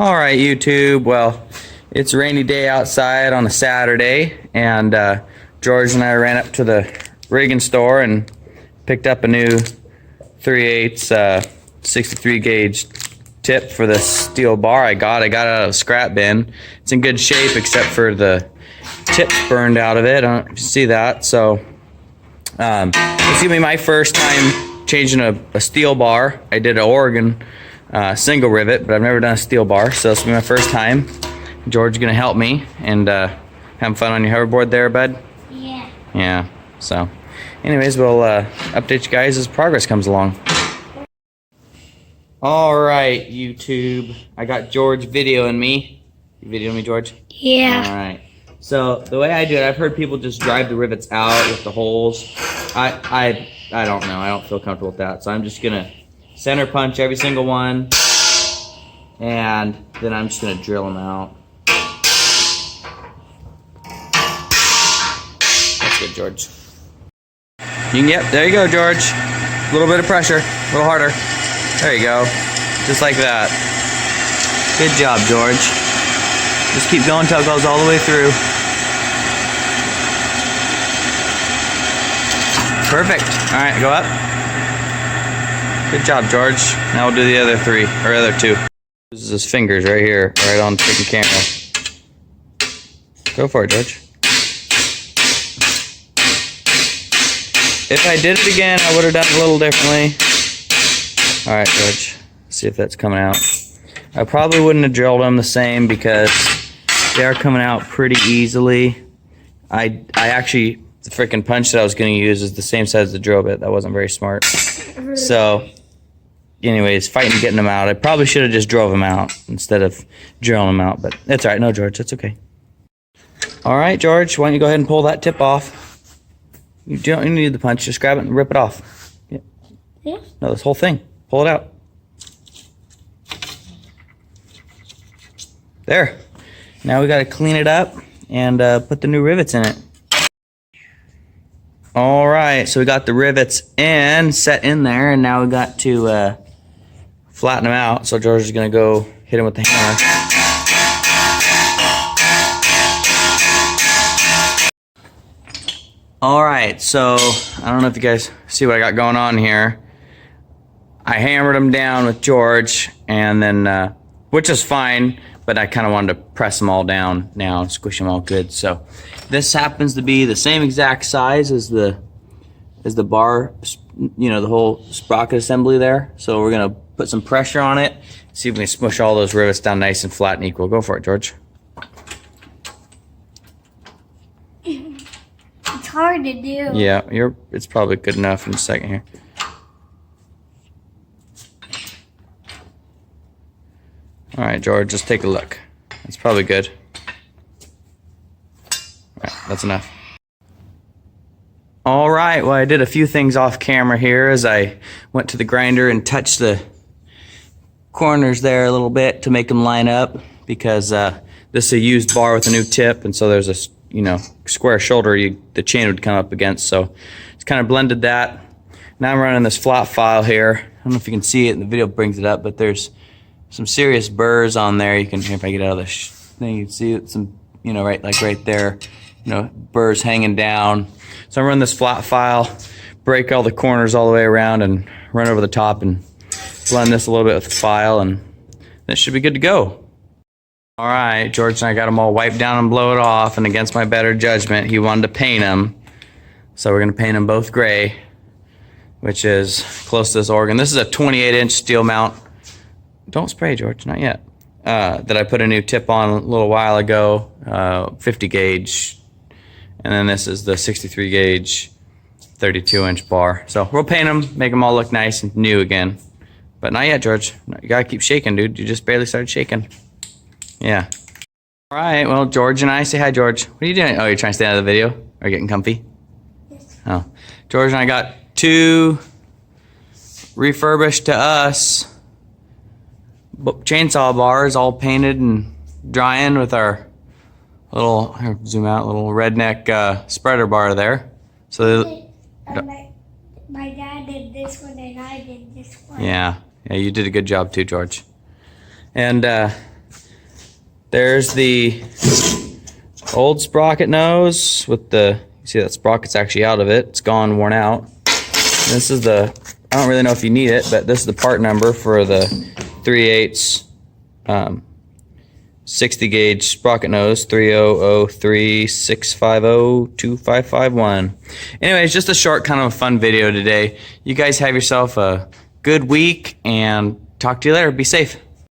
All right, YouTube. Well, it's a rainy day outside on a Saturday, and George and I ran up to the rigging store and picked up a new 3/8 63 gauge tip for the steel bar I got it out of a scrap bin. It's in good shape except for the tips burned out of it. I don't know if you see that. So it's gonna be my first time changing a steel bar. I did an Oregon single rivet, but I've never done a steel bar, so this will be my first time. George is gonna help me and having fun on your hoverboard there, bud? Yeah. Yeah. So anyways, we'll update you guys as progress comes along. All right, YouTube. I got George videoing me. You videoing me, George? Yeah. All right. So the way I do it, I've heard people just drive the rivets out with the holes. I don't know. I don't feel comfortable with that. So I'm just gonna center punch every single one, and then I'm just gonna drill them out. That's good, George. Yep, there you go, George. A little bit of pressure, a little harder. There you go, just like that. Good job, George. Just keep going until it goes all the way through. Perfect. All right, go up. Good job, George. Now we'll do the other three, or other two. This is his fingers right here, right on the freaking camera. Go for it, George. If I did it again, I would have done it a little differently. All right, George. See if that's coming out. I probably wouldn't have drilled them the same because they are coming out pretty easily. I actually, the freaking punch that I was going to use is the same size as the drill bit. That wasn't very smart. So, anyways, fighting getting them out. I probably should have just drove them out instead of drilling them out, but that's all right. No, George, that's okay. All right, George, why don't you go ahead and pull that tip off? You don't need the punch. Just grab it and rip it off. Yeah. Yeah. No, this whole thing. Pull it out. There. Now we got to clean it up and put the new rivets in it. All right, so we got the rivets set in there, and now we got to flatten them out. So George is going to go hit them with the hammer. All right, so I don't know if you guys see what I got going on here. I hammered them down with George, and then, which is fine, but I kind of wanted to press them all down now and squish them all good. So this happens to be the same exact size as the bar, you know, the whole sprocket assembly there. So we're gonna put some pressure on it, see if we can smush all those rivets down nice and flat and equal. Go for it, George. It's hard to do. Yeah, it's probably good enough in a second here. All right, George, just take a look. That's probably good. All right, that's enough. All right, well, I did a few things off camera here as I went to the grinder and touched the corners there a little bit to make them line up, because this is a used bar with a new tip, and so there's a square shoulder the chain would come up against. So it's kind of blended that. Now I'm running this flat file here. I don't know if you can see it, and the video brings it up, but there's some serious burrs on there. You can, if I get out of this thing, you can see it, some, right there, burrs hanging down. So I'm running this flat file, break all the corners all the way around, and run over the top and blend this a little bit with the file, and that should be good to go. All right, George and I got them all wiped down and blow it off, and against my better judgment, he wanted to paint them. So we're gonna paint them both gray, which is close to this Oregon. This is a 28-inch steel mount. Don't spray, George, not yet. That I put a new tip on a little while ago, 50 gauge. And then this is the 63 gauge, 32-inch bar. So we'll paint them, make them all look nice and new again. But not yet, George. You gotta keep shaking, dude. You just barely started shaking. Yeah. All right, well, George and I, say hi, George. What are you doing? Oh, you're trying to stay out of the video? Are you getting comfy? Yes. Oh. George and I got two refurbished to us chainsaw bars, all painted and drying with our little, here, zoom out, little redneck spreader bar there. So my dad did this one and I did this one. yeah, you did a good job too, George. And There's the old sprocket nose with the, you see that sprocket's actually out of it. It's gone, worn out. This is the, I don't really know if you need it, but this is the part number for the 3/8 60 gauge sprocket nose, 30036502551. Anyways, just a short kind of a fun video today. You guys have yourself a good week and talk to you later. Be safe.